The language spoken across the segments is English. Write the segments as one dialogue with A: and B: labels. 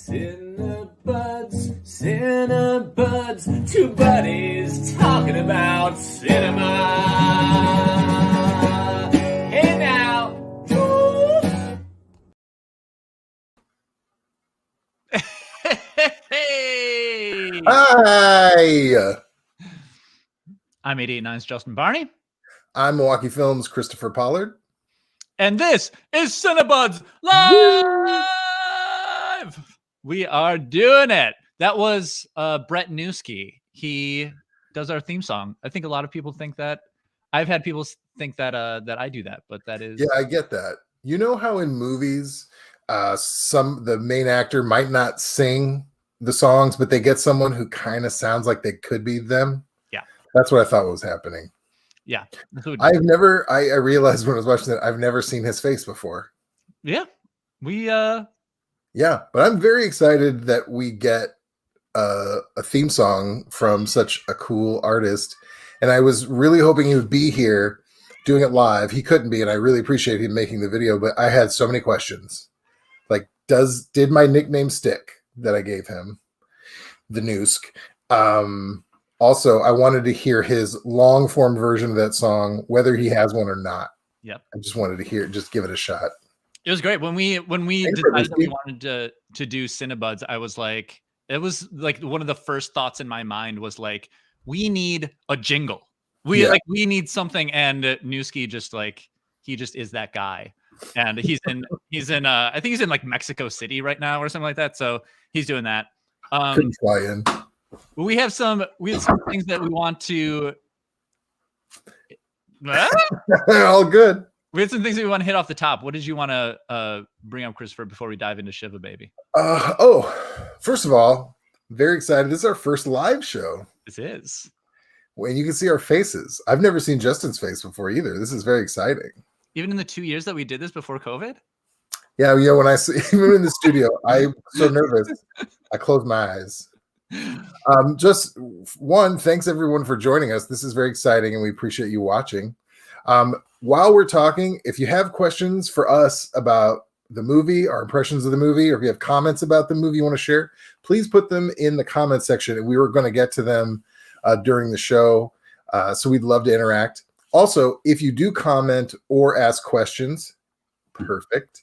A: Cinebuds, Cinebuds, two buddies talking about cinema. Hey now.
B: Hey!
C: Hi!
B: I'm 889's Justin Barney.
C: I'm Milwaukee Films' Kristopher Pollard.
B: And this is Cinebuds Live! We are doing it. That was Brett Newski. He does our theme song. I think a lot of people think that. I've had people think that that I do that, but that is...
C: Yeah, I get that. You know how in movies, the main actor might not sing the songs, but they get someone who kind of sounds like they could be them?
B: Yeah.
C: That's what I thought was happening.
B: Yeah.
C: I realized when I was watching that, I've never seen his face before.
B: Yeah.
C: Yeah, but I'm very excited that we get a theme song from such a cool artist. And I was really hoping he would be here doing it live. He couldn't be, and I really appreciate him making the video, but I had so many questions. Like, did my nickname stick that I gave him? The Noosk. Also, I wanted to hear his long form version of that song, whether he has one or not.
B: Yep.
C: I just wanted to just give it a shot.
B: It was great when we decided that we wanted to do Cinebuds. I was like, it was like one of the first thoughts in my mind was like, we need a jingle. We need something, and Newski just is that guy, and he's in I think he's in like Mexico City right now or something like that. So he's doing that.
C: Couldn't fly in.
B: We have some things that we want to.
C: All good.
B: We had some things that we want to hit off the top. What did you want to bring up, Kristopher, before we dive into Shiva Baby?
C: First of all, very excited. This is our first live show. This is. And you can see our faces. I've never seen Justin's face before either. This is very exciting.
B: Even in the 2 years that we did this before COVID?
C: Yeah. When I see, even in the studio, I'm so nervous. I close my eyes. Just one, thanks everyone for joining us. This is very exciting, and we appreciate you watching. While we're talking, if you have questions for us about the movie, our impressions of the movie, or if you have comments about the movie you want to share, please put them in the comment section, and we were going to get to them during the show. So we'd love to interact. Also, if you do comment or ask questions, perfect.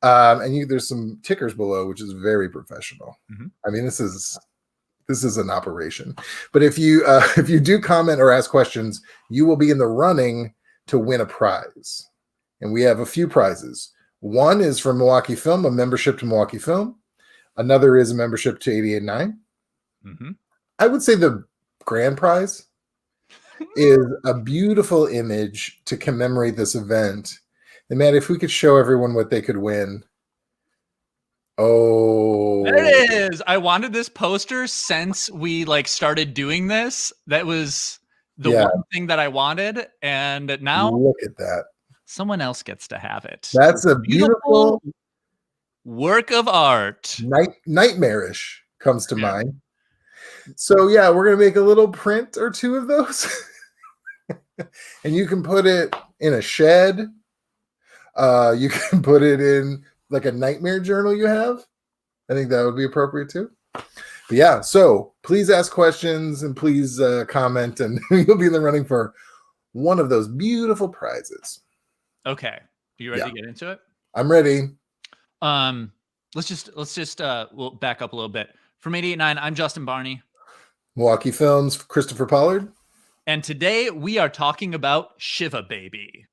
C: And there's some tickers below, which is very professional. Mm-hmm. I mean, this is an operation. But if you do comment or ask questions, you will be in the running to win a prize. And we have a few prizes. One is from Milwaukee Film, a membership to Milwaukee Film. Another is a membership to 889. Mm-hmm. I would say the grand prize is a beautiful image to commemorate this event. And Matt, if we could show everyone what they could win. Oh,
B: there it is. I wanted this poster since we started doing this. That was the one thing that I wanted, and now
C: look at that.
B: Someone else gets to have it.
C: That's a beautiful
B: work of art.
C: Nightmarish comes to mind. So yeah, we're gonna make a little print or two of those, and you can put it in a shed. You can put it in like a nightmare journal you have. I think that would be appropriate too. But yeah, so please ask questions and please comment, and you'll be in the running for one of those beautiful prizes.
B: Okay, are you ready to get into it?
C: I'm ready.
B: Let's just we'll back up a little bit. From 889, I'm Justin Barney.
C: Milwaukee Films, Kristopher Pollard.
B: And today we are talking about Shiva Baby.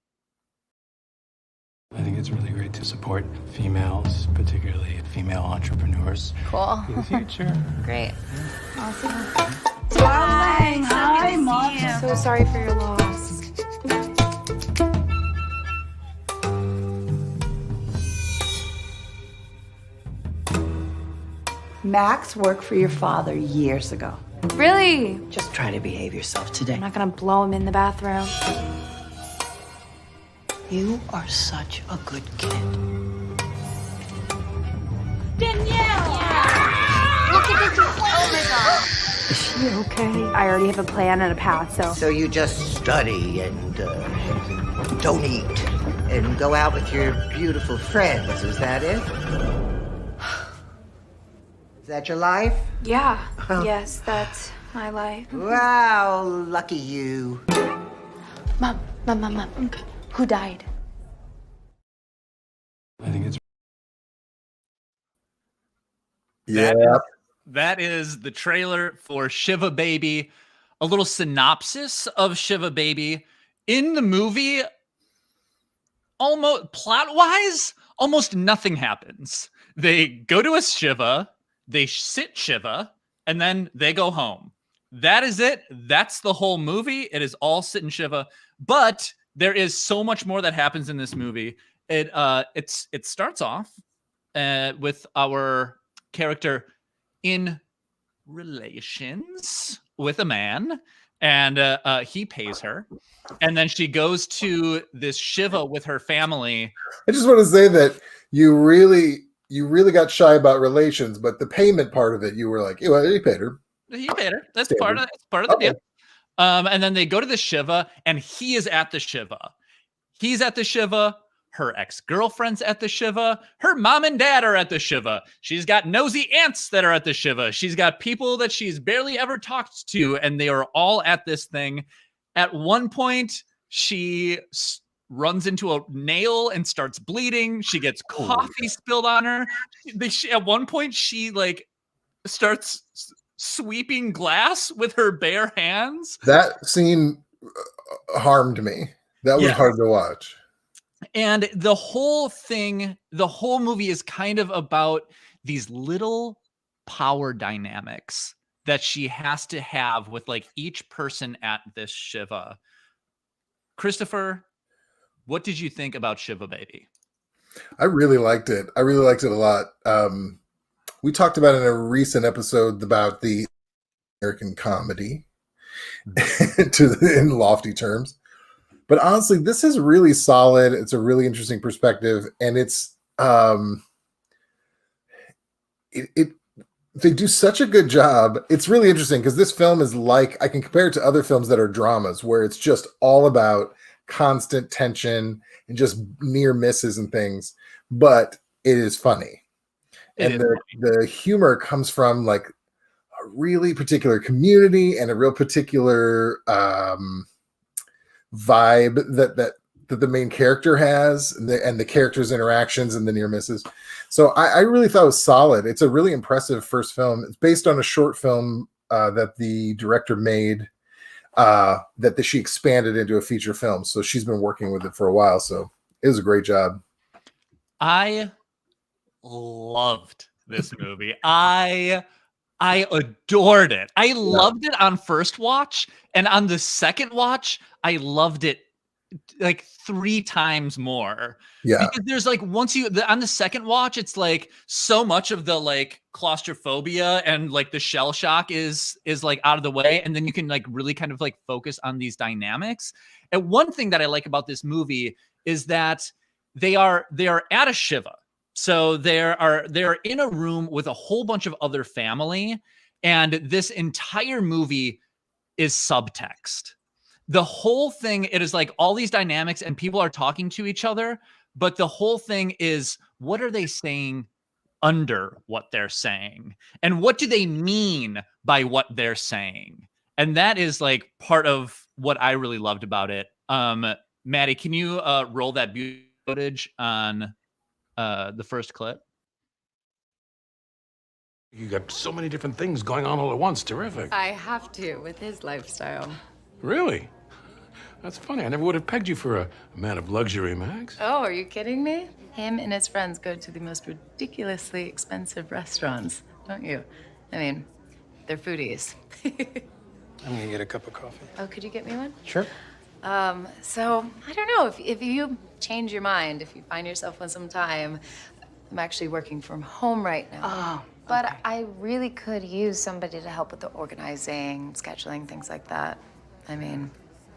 D: I think it's really great to support females, particularly female entrepreneurs.
E: Cool.
D: In the future.
E: Great. Awesome.
F: Darling, hi, Mom.
E: So sorry for your loss.
F: Max worked for your father years ago.
E: Really?
F: Just try to behave yourself today.
E: I'm not gonna blow him in the bathroom.
F: You are such a good kid.
E: Danielle! Look at this. Oh my God.
F: Is she okay?
E: I already have a plan and a path, so.
G: So you just study and don't eat and go out with your beautiful friends. Is that it? that your life?
E: Yeah. Yes, that's my life.
G: Wow, lucky you.
E: Mom. Who died?
D: I think it's
C: Yeah.
B: That is the trailer for Shiva Baby. A little synopsis of Shiva Baby. In the movie, almost plot-wise, almost nothing happens. They go to a Shiva, they sit Shiva, and then they go home. That is it. That's the whole movie. It is all sit and Shiva. But there is so much more that happens in this movie. It starts off with our character in relations with a man, and he pays her, and then she goes to this Shiva with her family.
C: I just want to say that you really got shy about relations, but the payment part of it, you were like, well, he paid her.
B: He paid her. That's
C: Standard.
B: part of the
C: Okay.
B: deal. And then they go to the Shiva, and he is at the Shiva. He's at the Shiva. Her ex-girlfriend's at the Shiva. Her mom and dad are at the Shiva. She's got nosy aunts that are at the Shiva. She's got people that she's barely ever talked to, and they are all at this thing. At one point, she runs into a nail and starts bleeding. She gets coffee spilled on her. At one point, she like starts sweeping glass with her bare hands.
C: That scene harmed me. That was hard to watch.
B: And the whole thing, the whole movie is kind of about these little power dynamics that she has to have with like each person at this Shiva. Kristopher, what did you think about Shiva Baby?
C: I really liked it. I really liked it a lot. We talked about in a recent episode about the American comedy in lofty terms. But honestly, this is really solid. It's a really interesting perspective, and it's they do such a good job. It's really interesting because this film is like, I can compare it to other films that are dramas where it's just all about constant tension and just near misses and things, but it is funny. The humor comes from like a really particular community and a real particular vibe that the main character has, and the character's interactions and the near misses. So I really thought it was solid. It's a really impressive first film. It's based on a short film that the director made that she expanded into a feature film. So she's been working with it for a while. So it was a great job.
B: I loved this movie. I adored it. I loved it on first watch, and on the second watch, I loved it like 3 times more.
C: Yeah.
B: Because there's like on the second watch, it's like so much of the like claustrophobia and like the shell shock is like out of the way, and then you can like really kind of like focus on these dynamics. And one thing that I like about this movie is that they are at a Shiva. So they're in a room with a whole bunch of other family, and this entire movie is subtext. The whole thing, it is like all these dynamics and people are talking to each other, but the whole thing is, what are they saying under what they're saying? And what do they mean by what they're saying? And that is like part of what I really loved about it. Maddie, can you roll that footage on the first clip?
H: You got so many different things going on all at once. Terrific.
I: I have to with his lifestyle.
H: Really? That's funny. I never would have pegged you for a man of luxury, Max.
I: Oh, are you kidding me? Him and his friends go to the most ridiculously expensive restaurants, don't you? I mean, they're foodies.
D: I'm gonna get a cup of coffee.
I: Oh, could you get me one?
D: Sure.
I: So I don't know if you change your mind, if you find yourself with some time. I'm actually working from home right now.
E: Oh,
I: but
E: okay.
I: I really could use somebody to help with the organizing, scheduling, things like that. I mean,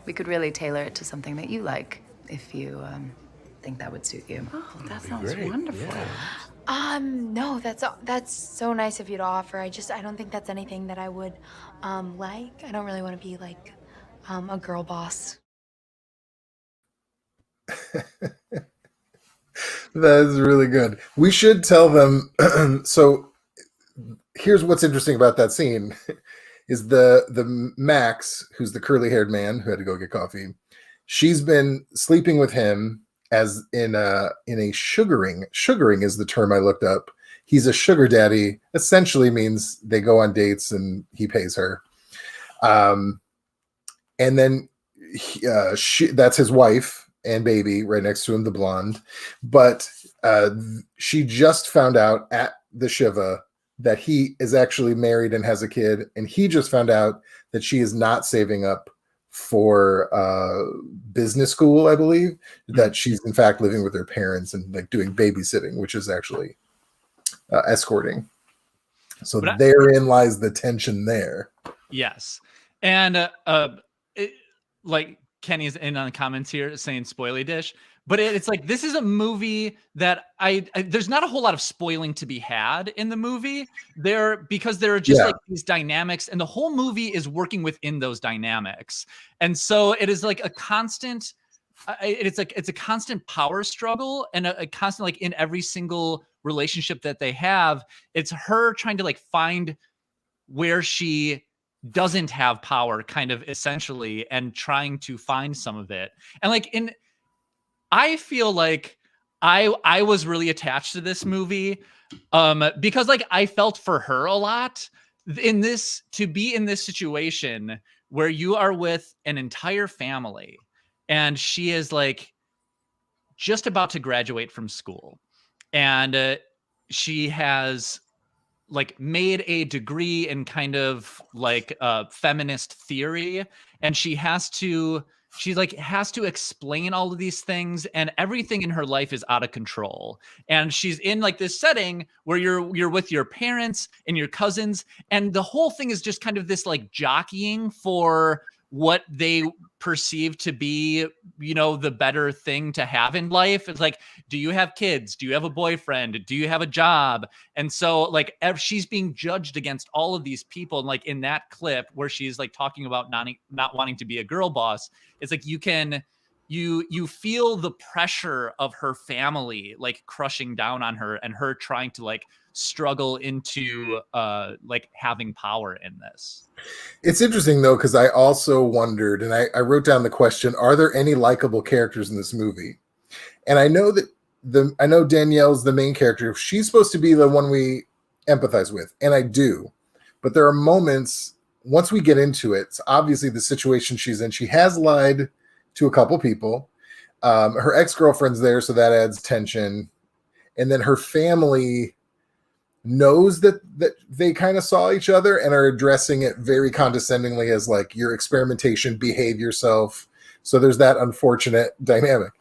I: we could really tailor it to something that you like, if you think that would suit you.
E: Oh, that sounds
H: great.
E: wonderful.
H: Yeah.
E: No, that's so nice of you to offer. I don't think that's anything that I would like. I don't really want to be like a girl boss.
C: That is really good. We should tell them. So here's what's interesting about that scene is the Max, who's the curly haired man who had to go get coffee. She's been sleeping with him as in a sugaring. Sugaring is the term I looked up. He's a sugar daddy. Essentially means they go on dates and he pays her. And then that's his wife and baby right next to him, the blonde. But she just found out at the Shiva that he is actually married and has a kid. And he just found out that she is not saving up for business school, I believe, that she's in fact living with her parents and like doing babysitting, which is actually escorting. So therein lies the tension there.
B: Yes. And like Kenny's in on the comments here saying spoily dish, but it's like, this is a movie that there's not a whole lot of spoiling to be had in the movie because there are just like these dynamics, and the whole movie is working within those dynamics. And so it is like a constant, it's a constant power struggle, and a constant, like in every single relationship that they have, it's her trying to like find where she doesn't have power, kind of essentially, and trying to find some of it. And like I feel like I was really attached to this movie because like I felt for her a lot to be in this situation where you are with an entire family and she is like just about to graduate from school, and she has like made a degree in kind of like feminist theory, and she has to explain all of these things, and everything in her life is out of control. And she's in like this setting where you're with your parents and your cousins, and the whole thing is just kind of this like jockeying for what they perceive to be, you know, the better thing to have in life. It's like, do you have kids? Do you have a boyfriend? Do you have a job? And so like she's being judged against all of these people. And like in that clip where she's like talking about not wanting to be a girl boss, it's like you feel the pressure of her family like crushing down on her, and her trying to like struggle into like having power in this.
C: It's interesting though, because I also wondered, and I wrote down the question, are there any likable characters in this movie? And I know that I know Danielle's the main character. She's supposed to be the one we empathize with, and I do. But there are moments, once we get into it, it's obviously the situation she's in. She has lied to a couple people. Her ex-girlfriend's there, so that adds tension. And then her family knows that they kind of saw each other and are addressing it very condescendingly as like, your experimentation, behave yourself. So there's that unfortunate dynamic.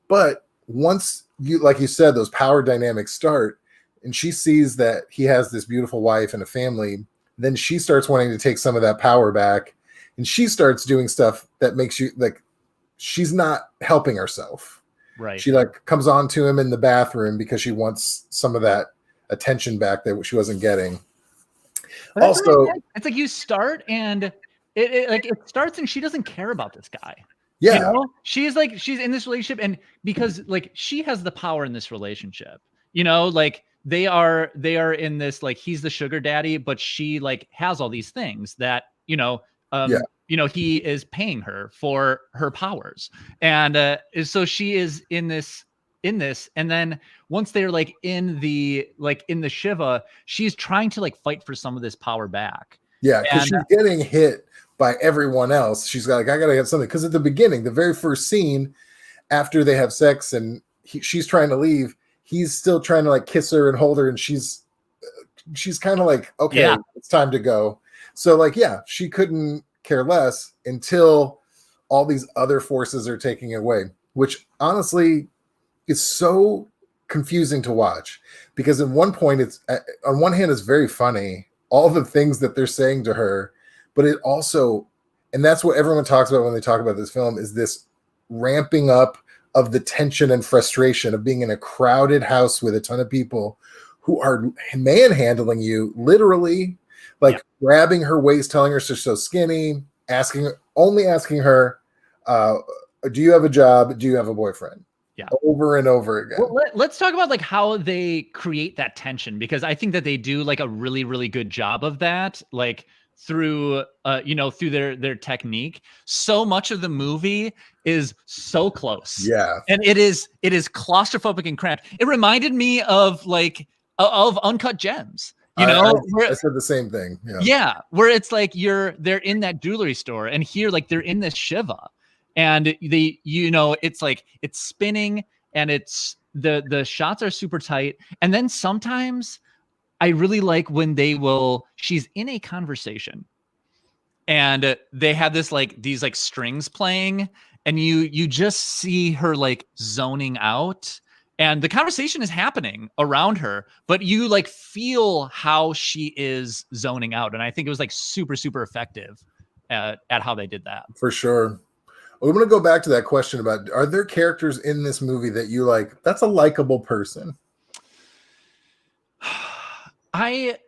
C: But once you, like you said, those power dynamics start, and she sees that he has this beautiful wife and a family, then she starts wanting to take some of that power back, and she starts doing stuff that makes you like, she's not helping herself.
B: Right.
C: She like comes on to him in the bathroom because she wants some of that attention back that she wasn't getting.
B: But also, it's like you start and it starts and she doesn't care about this guy.
C: Yeah.
B: You know? She's in this relationship, and because like she has the power in this relationship, you know, like they are in this, like he's the sugar daddy, but she like has all these things that, you know, you know, he is paying her for her powers. And so she is in this, and then once they're like in the Shiva, she's trying to like fight for some of this power back.
C: Yeah, because she's getting hit by everyone else. She's got like, I gotta get something. Because at the beginning, the very first scene, after they have sex and she's trying to leave, he's still trying to like kiss her and hold her, and she's kind of like, okay, it's time to go. So like, yeah, she couldn't care less until all these other forces are taking away, which honestly is so confusing to watch, because at one point it's on one hand it's very funny, all the things that they're saying to her, but it also, and that's what everyone talks about when they talk about this film, is this ramping up of the tension and frustration of being in a crowded house with a ton of people who are manhandling you, literally, like grabbing her waist, telling her she's so skinny, only asking her, do you have a job? Do you have a boyfriend? over and over again.
B: Well, let's talk about like how they create that tension, because I think that they do like a really, really good job of that, like through through their technique. So much of the movie is so close.
C: Yeah.
B: And it is claustrophobic and cramped. It reminded me of like of Uncut Gems. I
C: said the same thing.
B: Yeah, where it's like they're in that jewelry store, and here like they're in this Shiva, and it's like it's spinning, and it's the shots are super tight, and then sometimes I really like when she's in a conversation, and they have these strings playing, and you just see her like zoning out. And the conversation is happening around her, but you like feel how she is zoning out. And I think it was like super, super effective at how they did that.
C: For sure. I'm going to go back to that question about, are there characters in this movie that you like, that's a likable person? I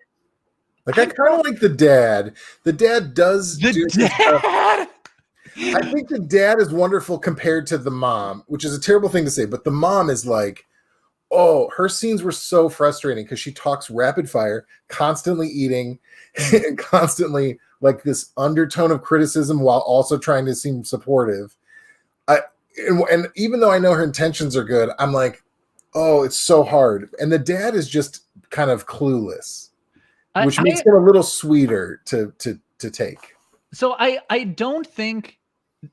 C: kind of like the dad. The dad does do stuff. I think the dad is wonderful compared to the mom, which is a terrible thing to say, but the mom is like, her scenes were so frustrating because she talks rapid fire, constantly eating, and constantly like this undertone of criticism while also trying to seem supportive. And even though I know her intentions are good, I'm like, it's so hard. And the dad is just kind of clueless, which makes it a little sweeter to take.
B: So I don't think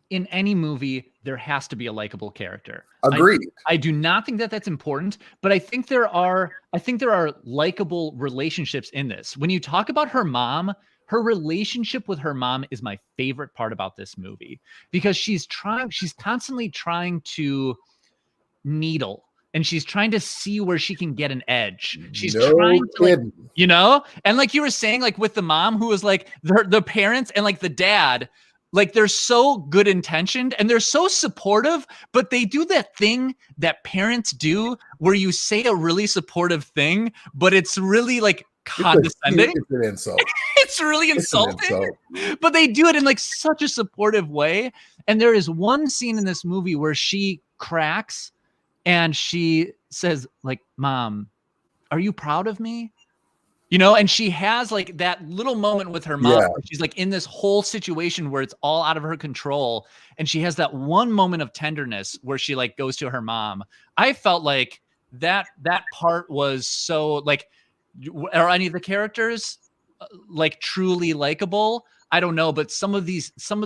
B: in any movie there has to be a likable character.
C: Agreed.
B: I do not think that that's important, but I think there are likable relationships in this. When you talk about her mom, her relationship with her mom is my favorite part about this movie, because she's constantly trying to needle, and she's trying to see where she can get an edge. She's trying to, and like you were saying, like with the mom who was like the parents and like the dad, like they're so good intentioned and they're so supportive, but they do that thing that parents do where you say a really supportive thing, but it's really like condescending.
C: It's an insult.
B: It's really insulting, but they do it in like such a supportive way. And there is one scene in this movie where she cracks and she says like, "Mom, are you proud of me?" And she has like that little moment with her mom. Where she's like in this whole situation where it's all out of her control. And she has that one moment of tenderness where she like goes to her mom. I felt like that part was so like, are any of the characters like truly likable? I don't know. But some of the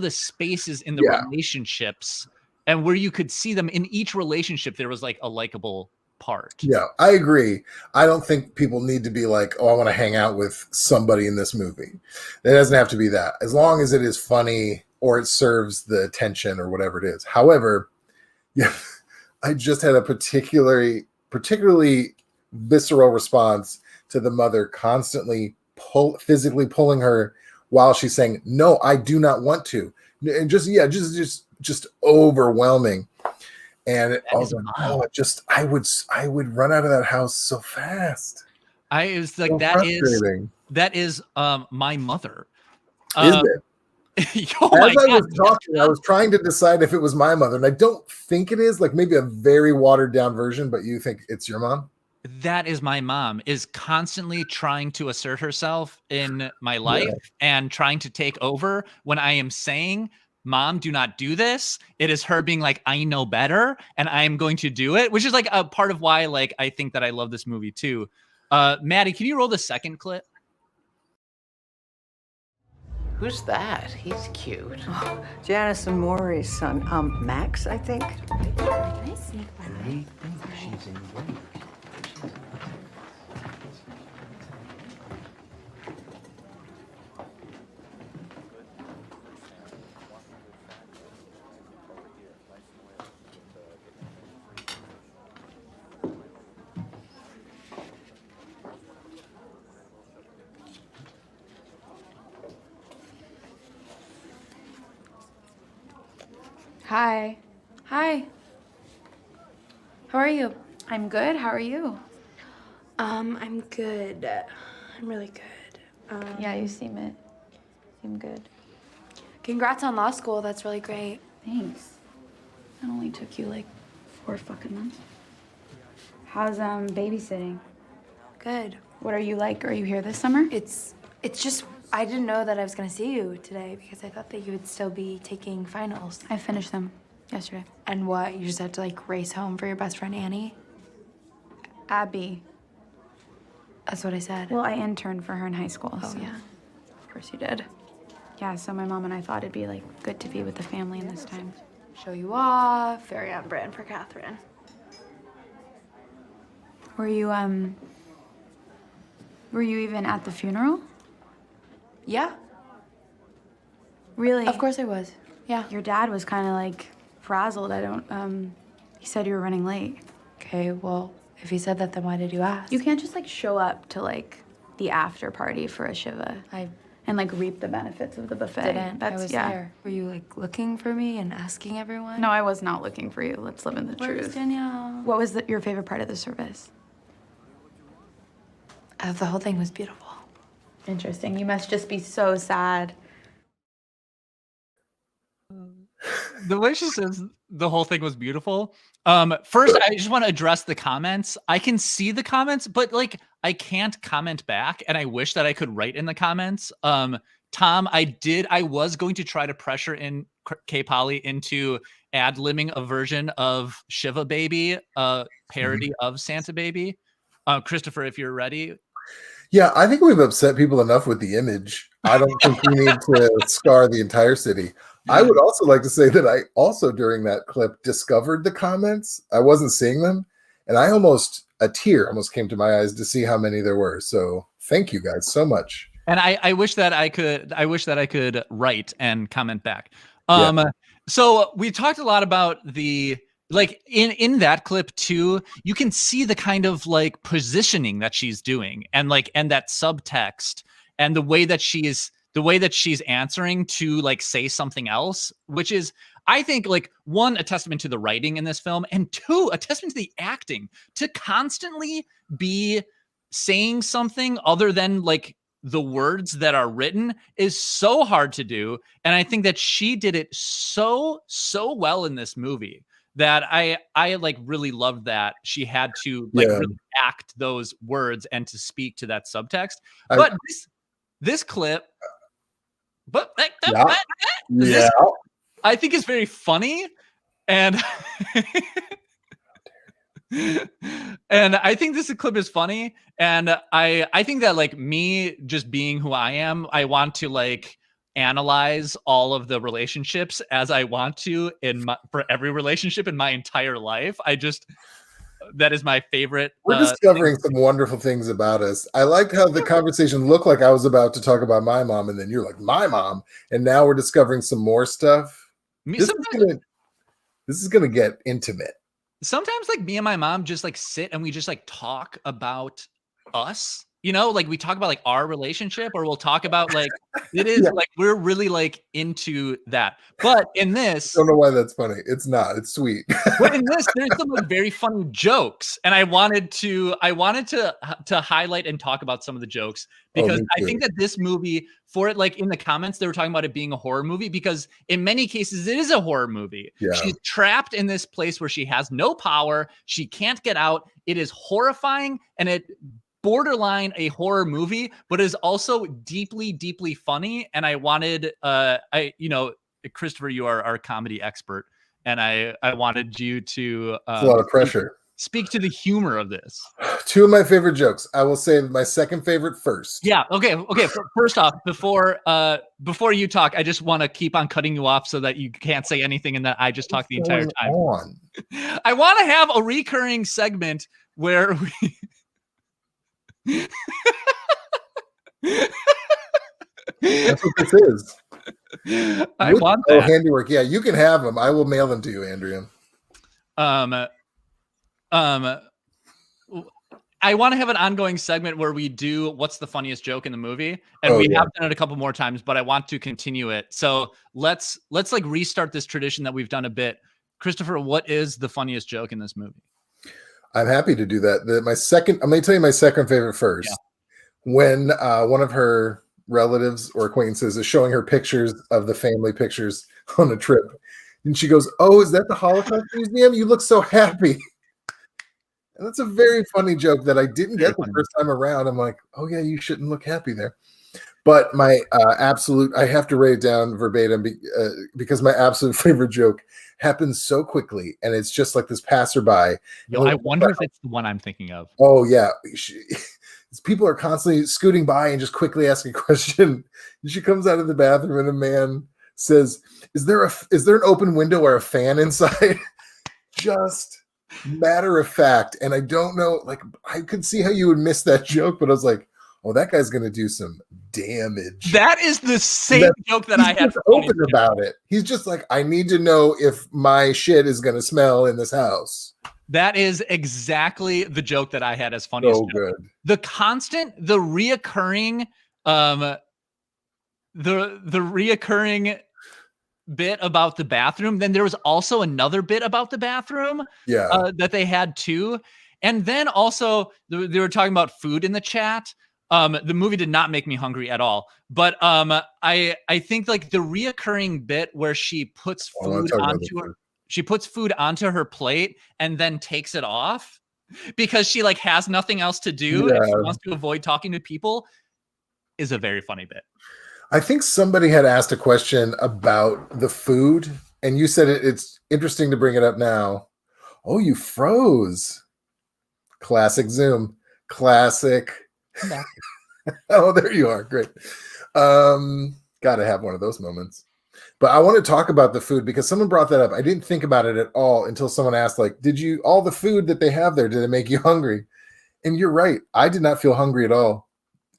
B: spaces in the relationships and where you could see them in each relationship, there was like a likable part.
C: Yeah, I agree. I don't think people need to be like, I want to hang out with somebody in this movie. It doesn't have to be that. As long as it is funny or it serves the attention or whatever it is. However, I just had a particularly visceral response to the mother constantly physically pulling her while she's saying, "No, I do not want to." And just overwhelming. And I would run out of that house so fast.
B: It was like, that is my mother.
C: Is it? I was trying to decide if it was my mother, and I don't think it is. Like maybe a very watered down version, but you think it's your mom?
B: That is my mom, is constantly trying to assert herself in my life and trying to take over when I am saying, "Mom, do not do this." It is her being like, "I know better and I am going to do it," which is like a part of why like I think that I love this movie too. Maddie, can you roll the second clip?
G: Who's that? He's cute.
F: Oh, Janice and Maury's son, Max, I think.
E: Nice sneak by.
G: They think she's engaged.
E: Hi. Hi. How are you? I'm good. How are you? I'm good. I'm really good.
J: Yeah, you seem good.
E: Congrats on law school. That's really great.
J: Thanks. It only took you like 4 fucking months. How's babysitting?
E: Good.
J: What are you like? Are you here this summer?
E: It's just I didn't know that I was gonna see you today because I thought that you would still be taking finals.
J: I finished them yesterday.
E: And what? You just had to like race home for your best friend Annie?
J: Abby.
E: That's what I said.
J: Well, I interned for her in high school.
E: Oh, yeah.
J: Of course you did. Yeah, so my mom and I thought it'd be like good to be with the family in this time.
E: Show you off. Very on brand for Catherine.
J: Were you even at the funeral?
E: Yeah.
J: Really?
E: Of course I was. Yeah.
J: Your dad was kind of like frazzled. He said you were running late.
E: Okay, well, if he said that, then why did you ask?
J: You can't just like show up to like the after party for a Shiva and like reap the benefits of the buffet.
E: I was there. Were you like looking for me and asking everyone?
J: No, I was not looking for you. Let's live in the
E: Where's
J: truth.
E: Danielle?
J: What was your favorite part of the service?
E: The whole thing was beautiful.
J: Interesting. You must just be so sad.
B: The way she says the whole thing was beautiful. First, I just want to address the comments. I can see the comments, but like I can't comment back, and I wish that I could write in the comments. Tom, I was going to try to pressure in KPolly into ad-libbing a version of Shiva Baby, a parody of Santa Baby. Kristopher, if you're ready.
C: Yeah, I think we've upset people enough with the image. I don't think we need to scar the entire city. I would also like to say that I also, during that clip, discovered the comments. I wasn't seeing them, and a tear almost came to my eyes to see how many there were. So thank you guys so much.
B: And I wish that I could write and comment back. So we talked a lot about the, like in that clip too, you can see the kind of like positioning that she's doing and that subtext and the way that she's answering to like say something else, which is, I think, like one, a testament to the writing in this film, and two, a testament to the acting to constantly be saying something other than like the words that are written is so hard to do. And I think that she did it so well in this movie that I like really loved that she had to like really act those words and to speak to that subtext. But this clip, this, I think is very funny, and and I think this clip is funny, and I think that like me just being who I am, I want to like analyze all of the relationships as I want to for every relationship in my entire life. That is my favorite.
C: We're discovering some wonderful things about us. I like how the conversation looked like I was about to talk about my mom, and then you're like, my mom. And now we're discovering some more stuff. This is gonna get intimate.
B: Sometimes like me and my mom just like sit and we just like talk about us. You know, like we talk about like our relationship, or we'll talk about like it is like we're really like into that. But in this,
C: I don't know why that's funny. It's not. It's sweet.
B: But in this, there's some like very funny jokes, and I wanted to highlight and talk about some of the jokes because I think that this movie, for it, like in the comments, they were talking about it being a horror movie because in many cases it is a horror movie. Yeah. She's trapped in this place where she has no power. She can't get out. It is horrifying, and it borderline a horror movie, but is also deeply funny. And I wanted, Kristopher, you are our comedy expert, and I wanted you to
C: it's a lot of pressure.
B: Speak to the humor of this.
C: Two of my favorite jokes. I will say my second favorite first.
B: Yeah. Okay. First off, before you talk, I just want to keep on cutting you off so that you can't say anything and that I just talk the entire time. I want to have a recurring segment where we.
C: That's what this is.
B: I want that.
C: Handiwork. Yeah, you can have them. I will mail them to you, Andrea.
B: I want to have an ongoing segment where we do what's the funniest joke in the movie, and we have done it a couple more times, but I want to continue it. So let's like restart this tradition that we've done a bit. Kristopher, what is the funniest joke in this movie?
C: I'm happy to do that. I'm going to tell you my second favorite first. Yeah. When one of her relatives or acquaintances is showing her pictures of the family pictures on a trip, And she goes, "Oh, is that the Holocaust Museum? You look so happy." And that's a very funny joke that I didn't get the first time around. I'm like, "Oh yeah, you shouldn't look happy there." But my absolute, I have to write it down verbatim because my absolute favorite joke happens so quickly, and it's just like this passerby.
B: Yo, I wonder if it's the one I'm thinking of.
C: Oh yeah, people are constantly scooting by and just quickly asking a question. And she comes out of the bathroom, and a man says, "Is there an open window or a fan inside?" Just matter of fact, and I don't know. Like, I could see how you would miss that joke, but I was like, "Oh, that guy's gonna do some damage."
B: That is the same joke that I had.
C: Open about it. He's just like, "I need to know if my shit is gonna smell in this house."
B: That is exactly the joke that I had as funny.
C: So good.
B: The reoccurring, the reoccurring bit about the bathroom. Then there was also another bit about the bathroom.
C: Yeah.
B: That they had too, and then also they were talking about food in the chat. The movie did not make me hungry at all, but I think like the reoccurring bit where she puts food onto her plate and then takes it off because she like has nothing else to do and she wants to avoid talking to people is a very funny bit.
C: I think somebody had asked a question about the food, and you said it's interesting to bring it up now. Oh, you froze. Classic Zoom. Classic. Oh, there you are. Great. Gotta have one of those moments. But I want to talk about the food because someone brought that up. I didn't think about it at all until someone asked, like, all the food that they have there, did it make you hungry? And you're right. I did not feel hungry at all.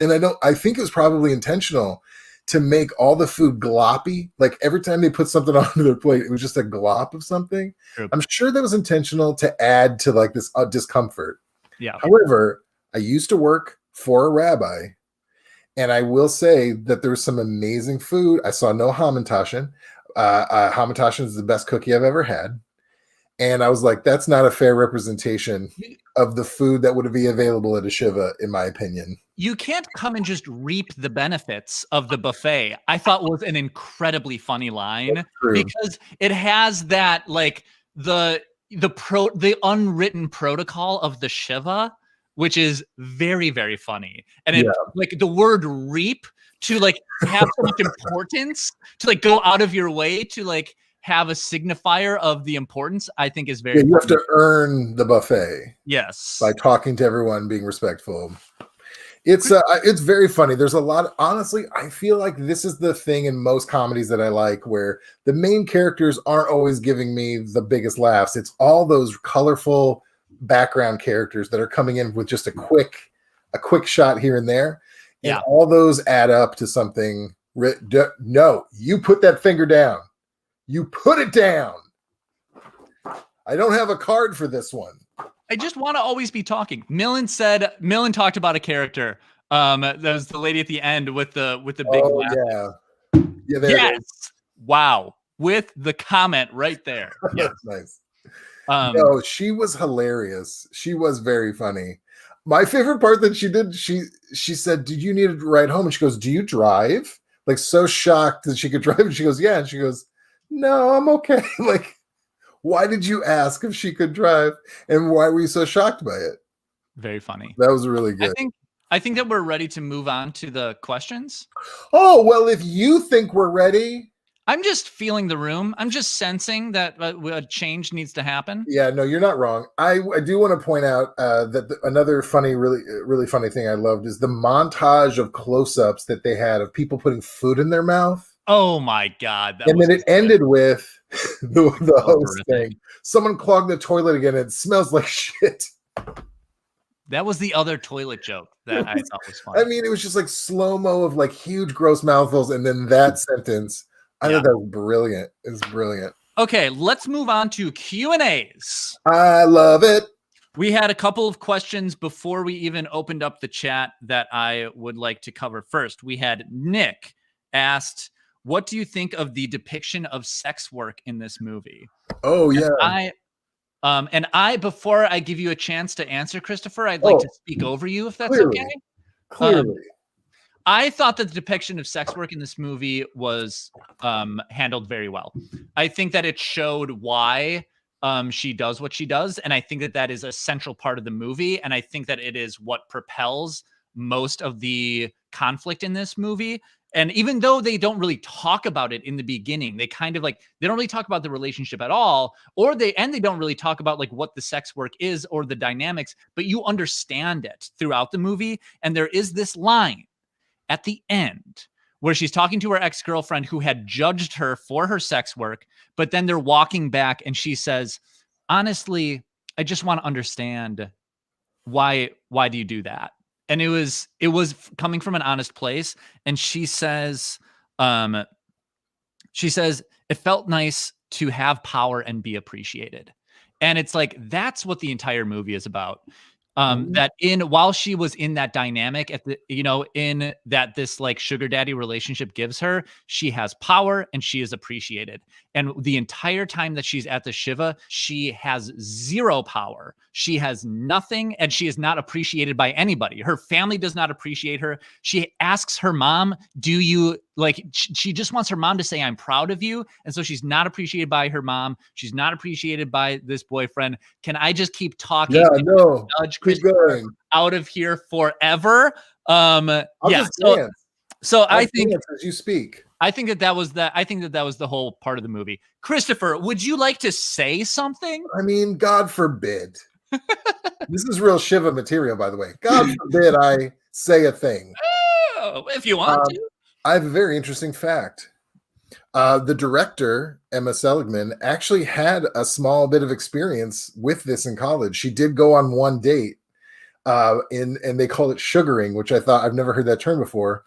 C: And I think it was probably intentional to make all the food gloppy. Like every time they put something onto their plate, it was just a glop of something. Sure. I'm sure that was intentional to add to like this discomfort.
B: Yeah.
C: However, I used to work for a rabbi, and I will say that there was some amazing food. I saw no hamantaschen. Hamantaschen is the best cookie I've ever had. And I was like, that's not a fair representation of the food that would be available at a Shiva, in my opinion.
B: You can't come and just reap the benefits of the buffet. I thought was an incredibly funny line because it has that like the unwritten protocol of the Shiva, which is very, very funny. And it like the word reap to like have so much importance to like go out of your way to like have a signifier of the importance, I think is very
C: you have to earn the buffet.
B: Yes.
C: By talking to everyone, being respectful. It's very funny. There's a lot honestly, I feel like this is the thing in most comedies that I like where the main characters aren't always giving me the biggest laughs. It's all those colorful background characters that are coming in with just a quick shot here and there. And all those add up to something. No, you put that finger down. You put it down. I don't have a card for this one.
B: I just want to always be talking. Millen talked about a character. That was the lady at the end with the big laugh.
C: Yeah, there it is.
B: Wow. With the comment right there. Yes.
C: Nice. No, she was hilarious. She was very funny. My favorite part that she did, she said, "Did you need a ride home?" And she goes, "Do you drive?" Like so shocked that she could drive. And she goes, "Yeah." And she goes, "No, I'm okay." Like, why did you ask if she could drive? And why were you so shocked by it?
B: Very funny.
C: That was really good.
B: I think that we're ready to move on to the questions.
C: Oh, well, if you think we're ready.
B: I'm just feeling the room. I'm just sensing that a change needs to happen.
C: Yeah, no, you're not wrong. I do want to point out that another funny, really funny thing I loved is the montage of close-ups that they had of people putting food in their mouth.
B: Oh my God.
C: And then it ended with the host thing. Someone clogged the toilet again. And it smells like shit.
B: That was the other toilet joke that I thought was funny.
C: I mean, it was just like slow-mo of like huge gross mouthfuls. And then that sentence, I thought that was brilliant. It's brilliant.
B: Okay, let's move on to Q&As.
C: I love it.
B: We had a couple of questions before we even opened up the chat that I would like to cover first. We had Nick asked, "What do you think of the depiction of sex work in this movie?"
C: Oh, yeah.
B: And before I give you a chance to answer, Kristopher, I'd like to speak over you if that's okay.
C: Clearly.
B: I thought that the depiction of sex work in this movie was handled very well. I think that it showed why she does what she does, and I think that that is a central part of the movie, and I think that it is what propels most of the conflict in this movie. And even though they don't really talk about it in the beginning, they kind of like, they don't really talk about the relationship at all, or they don't really talk about like what the sex work is or the dynamics, but you understand it throughout the movie. And there is this line at the end where she's talking to her ex-girlfriend who had judged her for her sex work, but then they're walking back and she says, honestly, I just want to understand why do you do that? And it was coming from an honest place. And she says, it felt nice to have power and be appreciated. And it's like, that's what the entire movie is about. That while she was in that dynamic in that this like sugar daddy relationship gives her, she has power and she is appreciated. And the entire time that she's at the Shiva, she has zero power. She has nothing, and she is not appreciated by anybody. Her family does not appreciate her. She asks her mom, she just wants her mom to say, I'm proud of you. And so she's not appreciated by her mom. She's not appreciated by this boyfriend. Can I just keep talking?
C: Yeah, no.
B: Judge Kristopher out of here forever. So I think
C: as you speak.
B: I think that was the whole part of the movie. Kristopher, would you like to say something?
C: I mean, God forbid. This is real Shiva material, by the way. God forbid I say a thing.
B: Oh, if you want to.
C: I have a very interesting fact. The director, Emma Seligman, actually had a small bit of experience with this in college. She did go on one date, and they called it sugaring, which I've never heard that term before.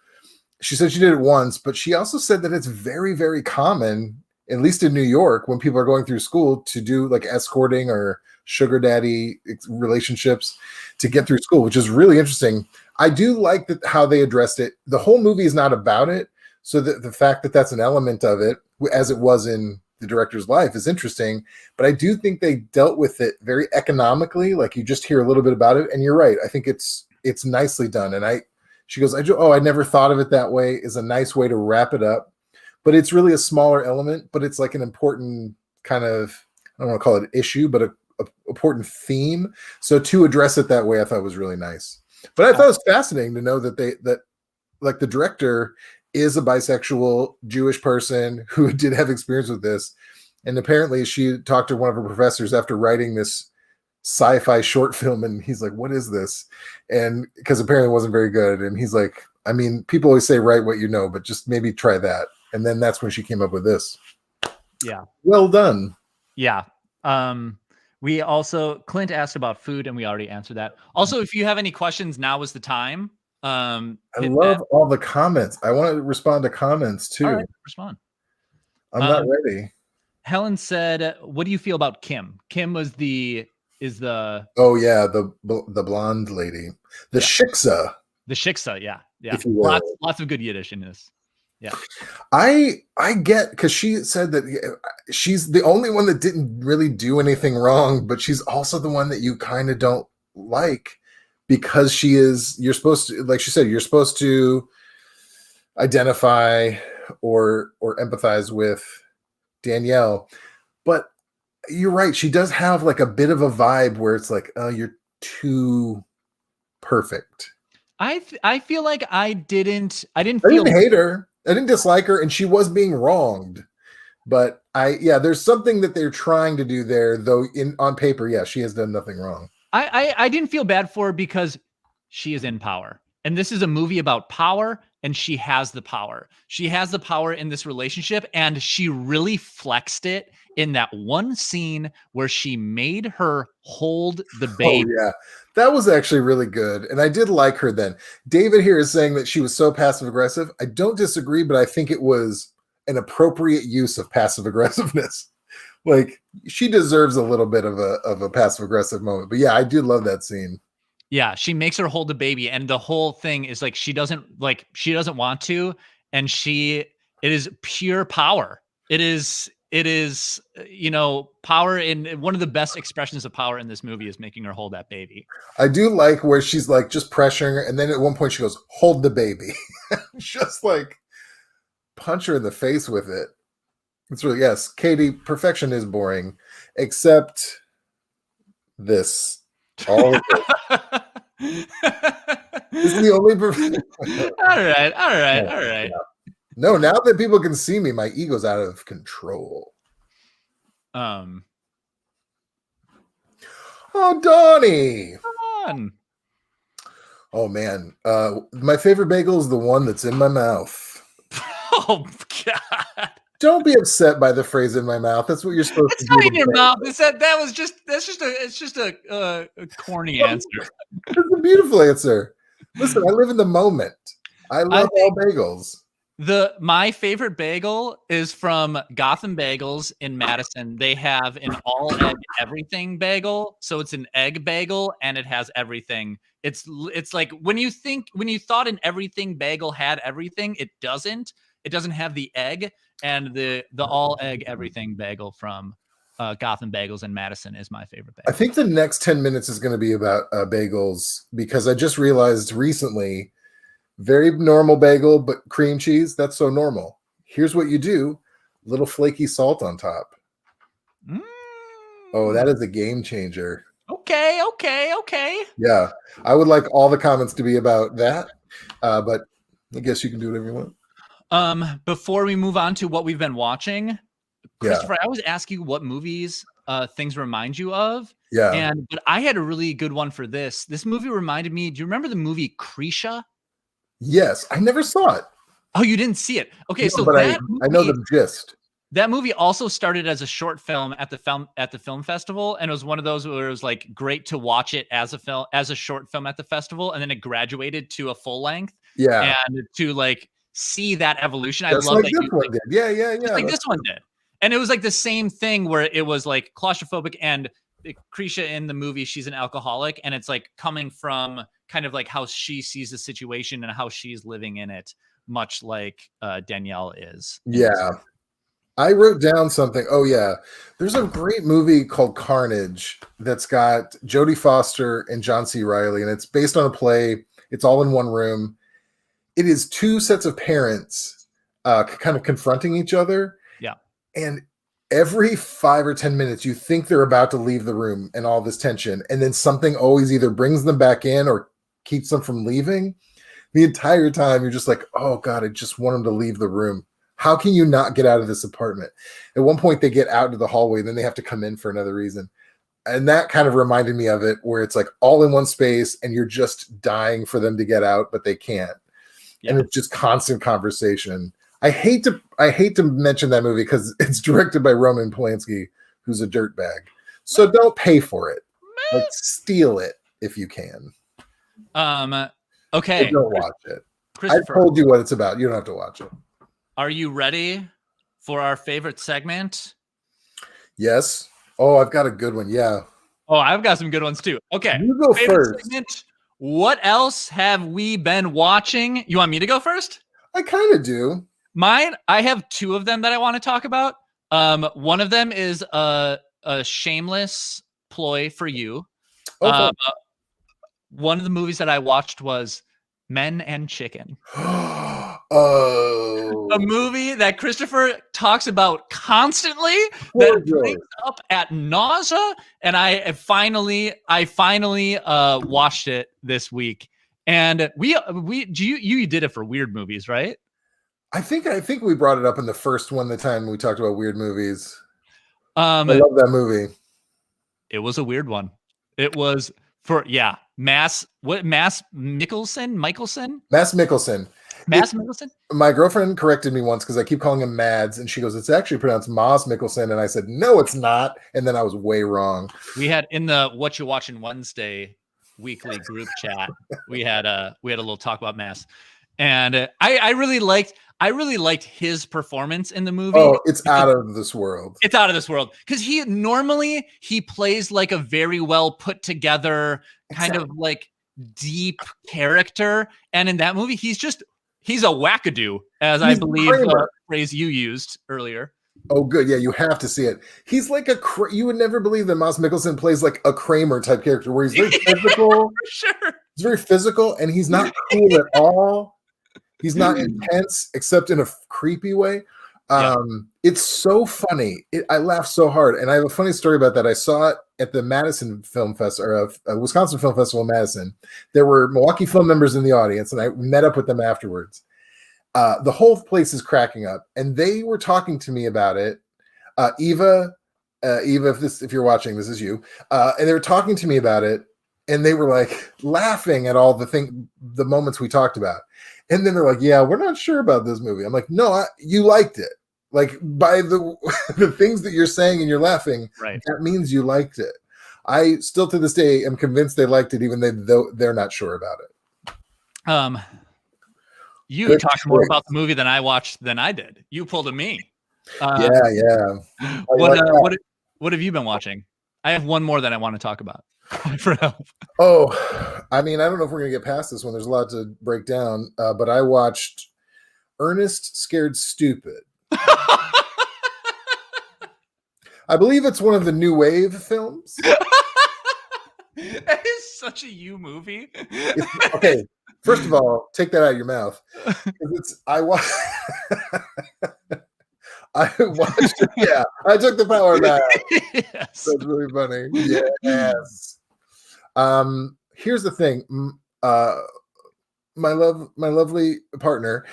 C: She said she did it once, but she also said that it's very, very common, at least in New York, when people are going through school, to do like escorting or sugar daddy relationships to get through school, which is really interesting. I do like how they addressed it. The whole movie is not about it. So the fact that that's an element of it, as it was in the director's life, is interesting. But I do think they dealt with it very economically. Like, you just hear a little bit about it. And you're right. I think it's nicely done. And she goes, I never thought of it that way, is a nice way to wrap it up. But it's really a smaller element, but it's like an important kind of, I don't want to call it issue, but a important theme. So to address it that way, I thought was really nice. But I thought it was fascinating to know that the director is a bisexual Jewish person who did have experience with this. And apparently she talked to one of her professors after writing this sci-fi short film, and he's like, what is this? And because apparently it wasn't very good. And he's like, I mean, people always say write what you know, but just maybe try that. And then that's when she came up with this.
B: Yeah.
C: Well done.
B: Yeah. We also, Clint asked about food, and we already answered that. Also, if you have any questions, now is the time.
C: I love all the comments. I want to respond to comments too.
B: All right, respond.
C: I'm not ready.
B: Helen said, what do you feel about Kim? Kim is the
C: oh yeah, the blonde lady, the shiksa.
B: The shiksa, yeah. Lots of good Yiddish in this. Yeah,
C: I get, because she said that she's the only one that didn't really do anything wrong, but she's also the one that you kind of don't like, because you're supposed to, like she said, you're supposed to identify or empathize with Danielle, but you're right, she does have like a bit of a vibe where it's like, oh, you're too perfect.
B: I feel like I didn't
C: hate her. I didn't dislike her, and she was being wronged. But there's something that they're trying to do there, though. On paper, she has done nothing wrong.
B: I didn't feel bad for her because she is in power, and this is a movie about power, and she has the power. She has the power in this relationship, and she really flexed it in that one scene where she made her hold the baby.
C: Oh, yeah. That was actually really good. And I did like her then. David here is saying that she was so passive aggressive. I don't disagree, but I think it was an appropriate use of passive aggressiveness. Like, she deserves a little bit of a passive aggressive moment. But yeah, I do love that scene.
B: Yeah, she makes her hold the baby, and the whole thing is like she doesn't want to, and it is pure power. It it is, you know, power in one of the best expressions of power in this movie is making her hold that baby.
C: I do like where she's like just pressuring her, and then at one point she goes, "Hold the baby," just like punch her in the face with it. It's really, yes, Katie, perfection is boring, except this. All of it. This is the only perfection.
B: All right.
C: No, now that people can see me, my ego's out of control. Oh, Donnie.
B: Come on.
C: Oh man, my favorite bagel is the one that's in my mouth.
B: Oh God!
C: Don't be upset by the phrase "in my mouth." That's what you're supposed to do.
B: It's not in your mouth. That's just a corny answer.
C: It's a beautiful answer. Listen, I live in the moment. I love all bagels.
B: My favorite bagel is from Gotham Bagels in Madison. They have an all egg everything bagel, so it's an egg bagel and it has everything. It's like when you thought an everything bagel had everything, it doesn't. It doesn't have the egg, and the all egg everything bagel from Gotham Bagels in Madison is my favorite bagel.
C: I think the next 10 minutes is going to be about bagels, because I just realized recently. Very normal bagel, but cream cheese, that's so normal. Here's what you do. Little flaky salt on top. Oh, that is a game changer.
B: Okay.
C: Yeah, I would like all the comments to be about that, but I guess you can do whatever you want.
B: Before we move on to what we've been watching, Kristopher, I always ask you what movies things remind you of.
C: Yeah.
B: But I had a really good one for this. This movie reminded me, do you remember the movie Krisha?
C: Yes, I never saw it.
B: Oh, you didn't see it? Okay,
C: no,
B: so
C: but
B: that
C: I know the gist.
B: That movie also started as a short film at the film festival, and it was one of those where it was like great to watch it as a short film at the festival, and then it graduated to a full length.
C: Yeah,
B: and to like see that evolution,
C: just
B: I love
C: like
B: that
C: this one did. Yeah.
B: Just like this one did, and it was like the same thing where it was like claustrophobic, and Krisha in the movie, she's an alcoholic, and it's like coming from kind of like how she sees the situation and how she's living in it, much like Danielle is.
C: Yeah. I wrote down something. Oh, yeah. There's a great movie called Carnage that's got Jodie Foster and John C. Reilly, and it's based on a play. It's all in one room. It is two sets of parents kind of confronting each other.
B: Yeah.
C: And every 5 or 10 minutes, you think they're about to leave the room and all this tension, and then something always either brings them back in or keeps them from leaving. The entire time, you're just like, oh, God, I just want them to leave the room. How can you not get out of this apartment? At one point, they get out into the hallway, then they have to come in for another reason. And that kind of reminded me of it, where it's like all in one space, and you're just dying for them to get out, but they can't. Yeah. And it's just constant conversation. I hate to mention that movie because it's directed by Roman Polanski, who's a dirtbag. So don't pay for it. Like, steal it if you can.
B: Okay.
C: But don't watch it. I told you what it's about. You don't have to watch it.
B: Are you ready for our favorite segment?
C: Yes. Oh, I've got a good one. Yeah.
B: Oh, I've got some good ones too. Okay.
C: You go
B: favorite
C: first.
B: Segment. What else have we been watching? You want me to go first?
C: I kind of do.
B: Mine, I have two of them that I want to talk about. One of them is a shameless ploy for you.
C: Okay.
B: One of the movies that I watched was Men and Chicken.
C: Oh,
B: a movie that Kristopher talks about constantly, that brings up at nausea, and I finally watched it this week. And you did it for weird movies, right?
C: I think we brought it up in the first one, the time we talked about weird movies. I love that movie.
B: It was a weird one. It was Mads Mikkelsen. My
C: girlfriend corrected me once because I keep calling him Mads, and she goes, "It's actually pronounced Mads Mikkelsen," and I said, "No, it's not," and then I was way wrong.
B: We had in the What You Watching Wednesday weekly group chat, we had a little talk about Mads, and I really liked his performance in the movie.
C: Oh, it's out of this world.
B: It's out of this world because he plays like a very well put together kind of like deep character, and in that movie he's a wackadoo, as I believe the phrase you used earlier.
C: Oh, good. Yeah, you have to see it. He's like you would never believe that Mads Mikkelsen plays like a Kramer type character where he's very physical.
B: For sure.
C: He's very physical and he's not cool at all. He's not intense except in a creepy way. It's so funny. I laughed so hard. And I have a funny story about that. I saw it at the Madison Film Festival, or Wisconsin Film Festival in Madison. There were Milwaukee film members in the audience, and I met up with them afterwards. The whole place is cracking up, and they were talking to me about it. Eva, if you're watching, this is you. And they were talking to me about it, and they were like laughing at all the moments we talked about. And then they're like, "Yeah, we're not sure about this movie." I'm like, "No, you liked it. Like by the things that you're saying and you're laughing,
B: right?
C: That means you liked it." I still to this day am convinced they liked it, even though they're not sure about it.
B: You talked more about the movie than I watched than I did. You pulled a me.
C: Yeah.
B: What have you been watching? I have one more that I want to talk about. For help.
C: Oh, I mean, I don't know if we're gonna get past this one. There's a lot to break down, but I watched Ernest Scared Stupid. I believe it's one of the new wave films.
B: That is such a you movie.
C: Okay, first of all, take that out of your mouth. I watched it. Yeah, I took the power back. Yes. That's really funny. Yes. Here's the thing. My lovely partner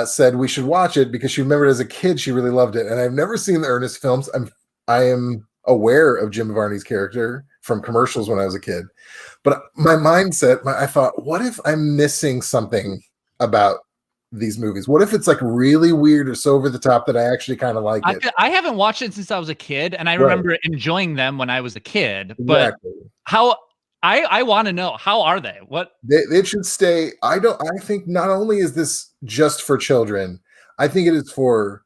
C: said we should watch it because she remembered as a kid she really loved it, and I've never seen the Ernest films. I am aware of Jim Varney's character from commercials when I was a kid, but my mindset, I thought, what if I'm missing something about these movies? What if it's like really weird or so over the top that I actually kind of like it?
B: I haven't watched it since I was a kid, and I remember enjoying them when I was a kid. But how? I want to know, how are they? What
C: they should stay. I think not only is this just for children, I think it is for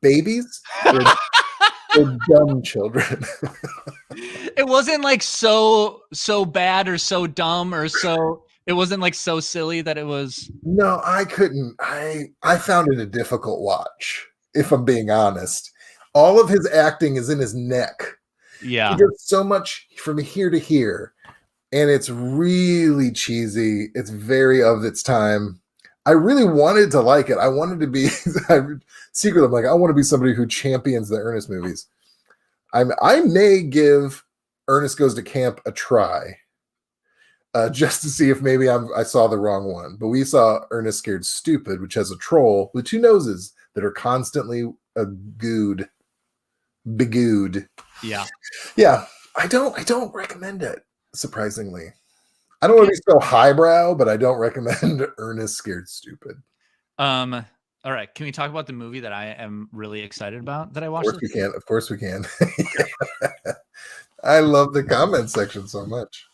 C: babies or dumb children.
B: It wasn't like so bad or so dumb or so. It wasn't like so silly that it was.
C: No, I couldn't. I found it a difficult watch, if I'm being honest. All of his acting is in his neck.
B: Yeah,
C: he does so much from here to here. And it's really cheesy. It's very of its time. I really wanted to like it. I wanted to be secretly, I'm like, I want to be somebody who champions the Ernest movies. I may give Ernest Goes to Camp a try, just to see if maybe I saw the wrong one. But we saw Ernest Scared Stupid, which has a troll with two noses that are constantly begooed.
B: Yeah.
C: Yeah. I don't recommend it. Surprisingly, I don't want to be so highbrow, but I don't recommend Ernest Scared Stupid.
B: All right, can we talk about the movie that I am really excited about that I watched?
C: Of course we can. I love the comment section so much.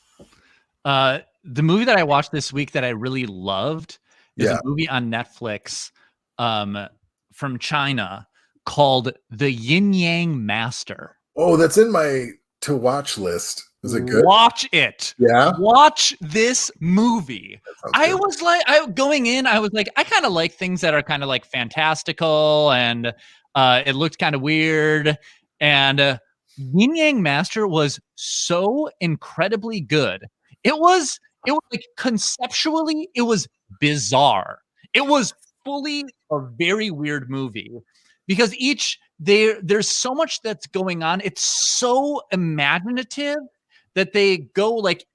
B: The movie that I watched this week that I really loved is a movie on Netflix from China called The Yin Yang Master.
C: Oh, that's in my to watch list. Is it good?
B: Watch it.
C: Yeah.
B: Watch this movie. I was like, going in, I was like, I kind of like things that are kind of like fantastical, and it looked kind of weird. And Yin Yang Master was so incredibly good. It was like conceptually, it was bizarre. It was fully a very weird movie because there's so much that's going on. It's so imaginative that they go like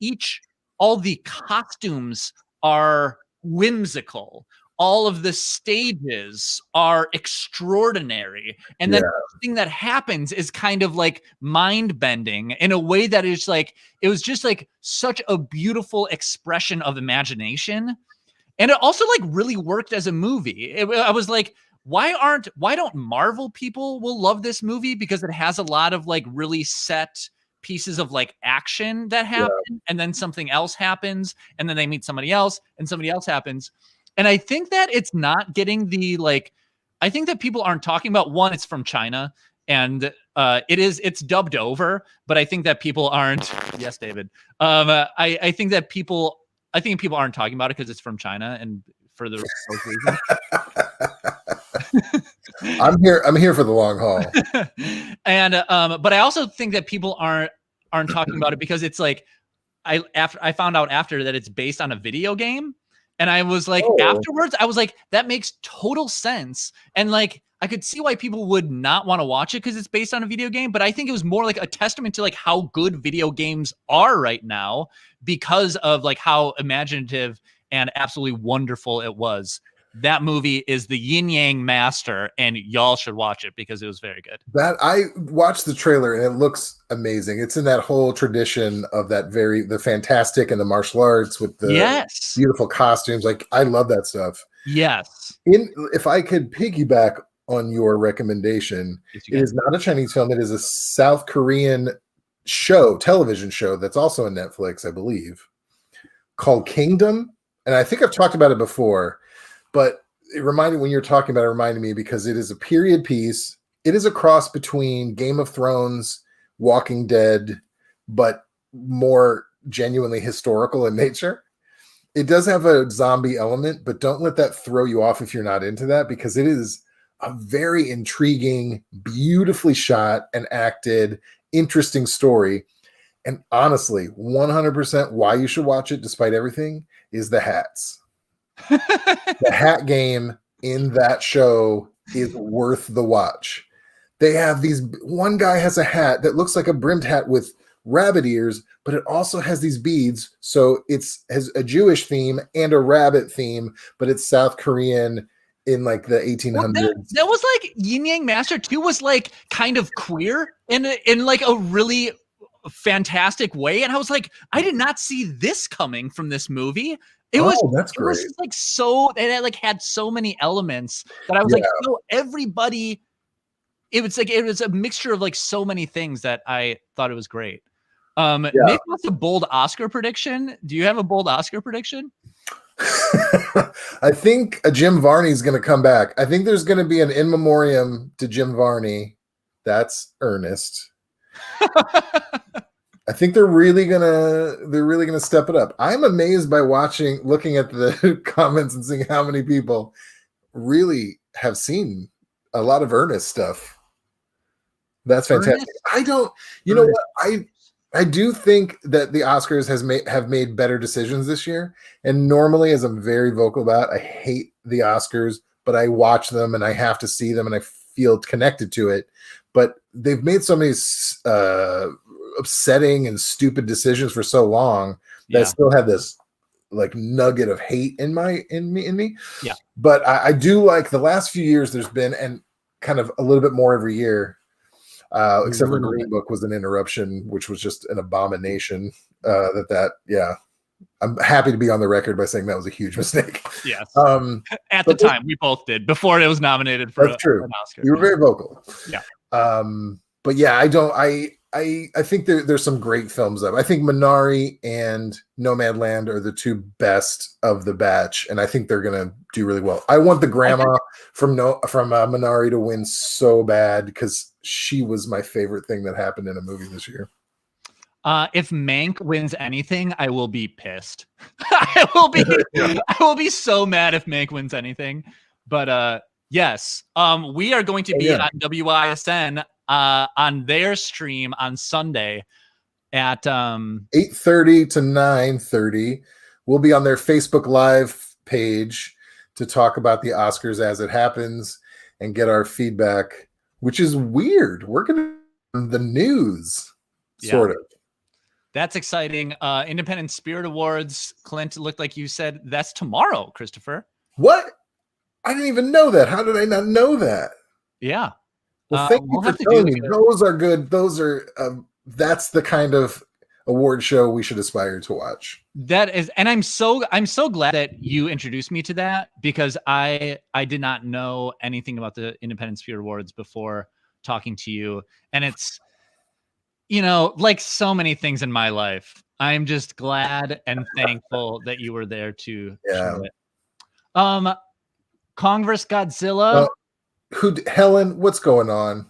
B: all the costumes are whimsical. All of the stages are extraordinary. And then the thing that happens is kind of like mind bending in a way that is like, it was just like such a beautiful expression of imagination. And it also like really worked as a movie. I was like, why don't Marvel people will love this movie? Because it has a lot of like really set pieces of like action that happen, and then something else happens, and then they meet somebody else, and somebody else happens. And I think that it's not getting the like, I think that people aren't talking about, one, it's from China, and it's dubbed over, but I think that people aren't. Yes, David. I think people aren't talking about it because it's from China, and for those reasons.
C: I'm here for the long haul.
B: And but I also think that people aren't talking about it because it's like I found out after that it's based on a video game. And I was like, afterwards, I was like, that makes total sense. And like, I could see why people would not want to watch it because it's based on a video game. But I think it was more like a testament to like how good video games are right now because of like how imaginative and absolutely wonderful it was. That movie is the Yin Yang Master, and y'all should watch it because it was very good.
C: That I watched the trailer and it looks amazing. It's in that whole tradition of the fantastic and the martial arts with the beautiful costumes. Like I love that stuff.
B: Yes.
C: If I could piggyback on your recommendation, it is not a Chinese film. It is a South Korean television show that's also on Netflix, I believe, called Kingdom. And I think I've talked about it before. But when you're talking about it, reminded me because it is a period piece. It is a cross between Game of Thrones, Walking Dead, but more genuinely historical in nature. It does have a zombie element, but don't let that throw you off if you're not into that, because it is a very intriguing, beautifully shot and acted, interesting story. And honestly, 100% why you should watch it, despite everything, is the hats. The hat game in that show is worth the watch. They have one guy has a hat that looks like a brimmed hat with rabbit ears, but it also has these beads. So has a Jewish theme and a rabbit theme, but it's South Korean in like the 1800s. Well,
B: that was like Yin Yang Master 2 was like kind of queer in like a really fantastic way. And I was like, I did not see this coming from this movie.
C: That's great.
B: It was like it like had so many elements that I was like, no, everybody. It was a mixture of like so many things that I thought it was great. Nick wants a bold Oscar prediction. Do you have a bold Oscar prediction?
C: I think Jim Varney's going to come back. I think there's going to be an in memoriam to Jim Varney. That's earnest. I think they're really gonna step it up. I'm amazed by looking at the comments and seeing how many people really have seen a lot of Ernest stuff. That's fantastic. Know what? I do think that the Oscars have made better decisions this year. And normally, as I'm very vocal about, I hate the Oscars, but I watch them and I have to see them and I feel connected to it. But they've made so many upsetting and stupid decisions for so long that I still have this like nugget of hate in me.
B: Yeah.
C: But I do like the last few years there's been, and kind of a little bit more every year, except for Green Book was an interruption, which was just an abomination. I'm happy to be on the record by saying that was a huge mistake.
B: Yes. At the time, we both did before it was nominated for
C: true.
B: An Oscar.
C: You were very vocal.
B: Yeah.
C: But yeah, I think there's some great films up. I think Minari and Nomadland are the two best of the batch, and I think they're gonna do really well. I want the grandma from Minari to win so bad because she was my favorite thing that happened in a movie this year.
B: If Mank wins anything, I will be pissed. I will be so mad if Mank wins anything. But yes, we are going to be on WISN on their stream on Sunday at
C: 8:30 to 9:30. We'll be on their Facebook Live page to talk about the Oscars as it happens and get our feedback, which is weird. We're gonna do the news, sort of.
B: That's exciting. Independent Spirit Awards. Clint, looked like you said that's tomorrow, Kristopher.
C: What? I didn't even know that. How did I not know that?
B: Yeah.
C: Well, thank you for telling me. Those are good. That's the kind of award show we should aspire to watch.
B: That is, and I'm so glad that you introduced me to that, because I did not know anything about the Independent Spirit Awards before talking to you. And it's, like so many things in my life, I'm just glad and thankful that you were there to show it. Kong vs. Godzilla.
C: Helen, what's going on?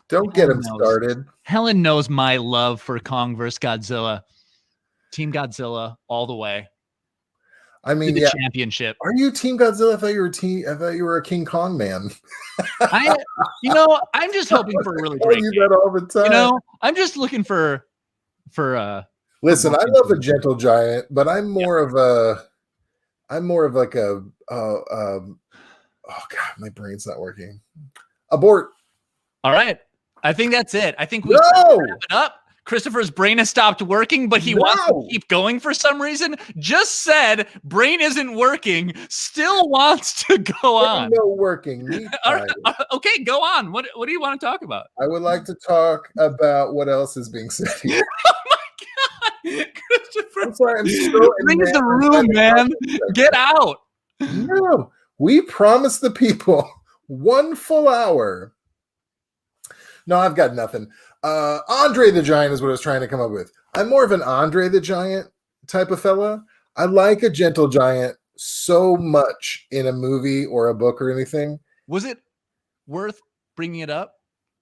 C: Don't get him started.
B: Helen knows my love for Kong vs. Godzilla. Team Godzilla all the way.
C: I mean,
B: the championship.
C: Are you Team Godzilla? I thought you were a King Kong man.
B: I'm just hoping for a really great.
C: You that all the time.
B: I'm just looking for.
C: Listen, I love a gentle giant, but I'm more of like a. Oh God, my brain's not working. Abort.
B: All right, I think that's it. I think we wrap it up. Kristopher's brain has stopped working, but he wants to keep going for some reason. Just said brain isn't working, still wants to go on.
C: No working.
B: Okay, go on. What do you want to talk about?
C: I would like to talk about what else is being said here.
B: Oh my God, Kristopher!
C: I'm sorry, I'm so
B: leave the room, man. Get out.
C: No, we promised the people 1 full hour. No, I've got nothing. Andre the Giant is what I was trying to come up with. I'm more of an Andre the Giant type of fella. I like a gentle giant so much in a movie or a book or anything.
B: Was it worth bringing it up?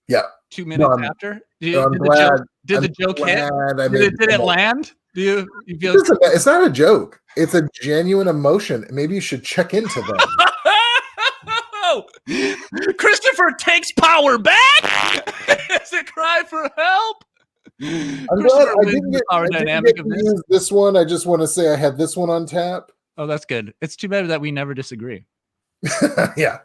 C: Yeah.
B: 2 minutes after? Did the joke hit? Did it land? Do you feel
C: it's not a joke. It's a genuine emotion. Maybe you should check into that.
B: Kristopher takes power back. It's a cry for help.
C: I'm glad I didn't get to use this one. I just want to say I had this one on tap.
B: Oh, that's good. It's too bad that we never disagree.
C: Yeah.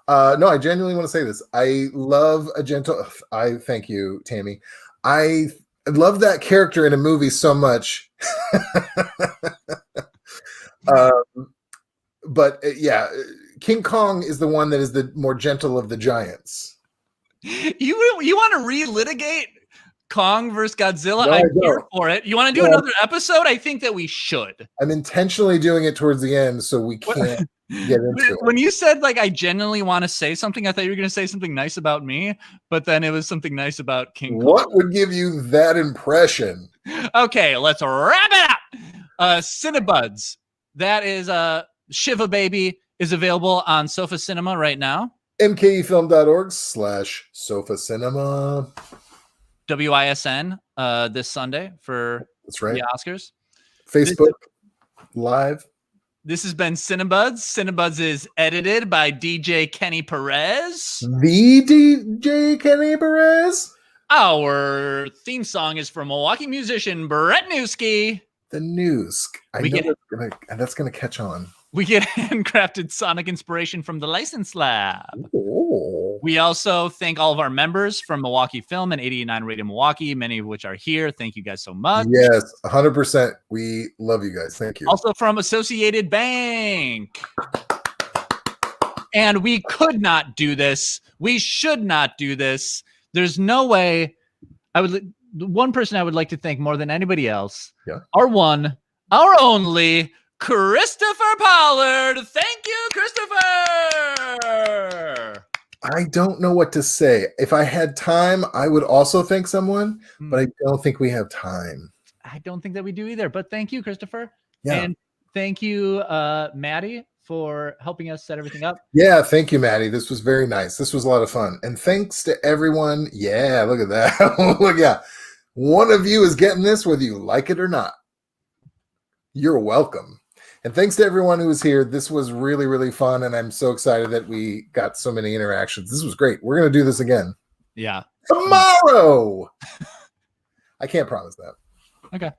C: No, I genuinely want to say this. I love a gentle. I thank you, Tammy. I love that character in a movie so much. But yeah, King Kong is the one that is the more gentle of the giants.
B: You want to relitigate Kong versus Godzilla? I'm here for it. You want to do another episode? I think that we should.
C: I'm intentionally doing it towards the end so we can't get into it.
B: When you said like I genuinely want to say something, I thought you were going to say something nice about me, but then it was something nice about King Kong.
C: What would give you that impression?
B: Okay, let's wrap it up. Cinebuds. That is Shiva Baby is available on Sofa Cinema right now.
C: mkefilm.org/Sofa Cinema.
B: WISN this Sunday for the Oscars.
C: Facebook Live.
B: This has been Cinebuds. Cinebuds is edited by DJ Kenny Perez.
C: The DJ Kenny Perez.
B: Our theme song is from Milwaukee musician Brett Newski.
C: The Newsk. That's gonna catch on.
B: We get handcrafted sonic inspiration from the License Lab.
C: Ooh.
B: We also thank all of our members from Milwaukee Film and 89 Radio Milwaukee, many of which are here. Thank you guys so much.
C: Yes, 100%. We love you guys. Thank you.
B: Also from Associated Bank. And we could not do this. We should not do this. There's no way. One person I would like to thank more than anybody else.
C: Yeah.
B: Our one, our only, Kristopher Pollard. Thank you, Kristopher.
C: I don't know what to say. If I had time, I would also thank someone, but I don't think we have time.
B: I don't think that we do either, but thank you, Kristopher.
C: Yeah.
B: And thank you, Maddie, for helping us set everything up.
C: Yeah, thank you, Maddie. This was very nice. This was a lot of fun. And thanks to everyone. Yeah, look at that. Look, yeah. One of you is getting this whether you like it or not. You're welcome. And thanks to everyone who was here. This was really, really fun. And I'm so excited that we got so many interactions. This was great. We're going to do this again.
B: Yeah.
C: Tomorrow. I can't promise that.
B: Okay.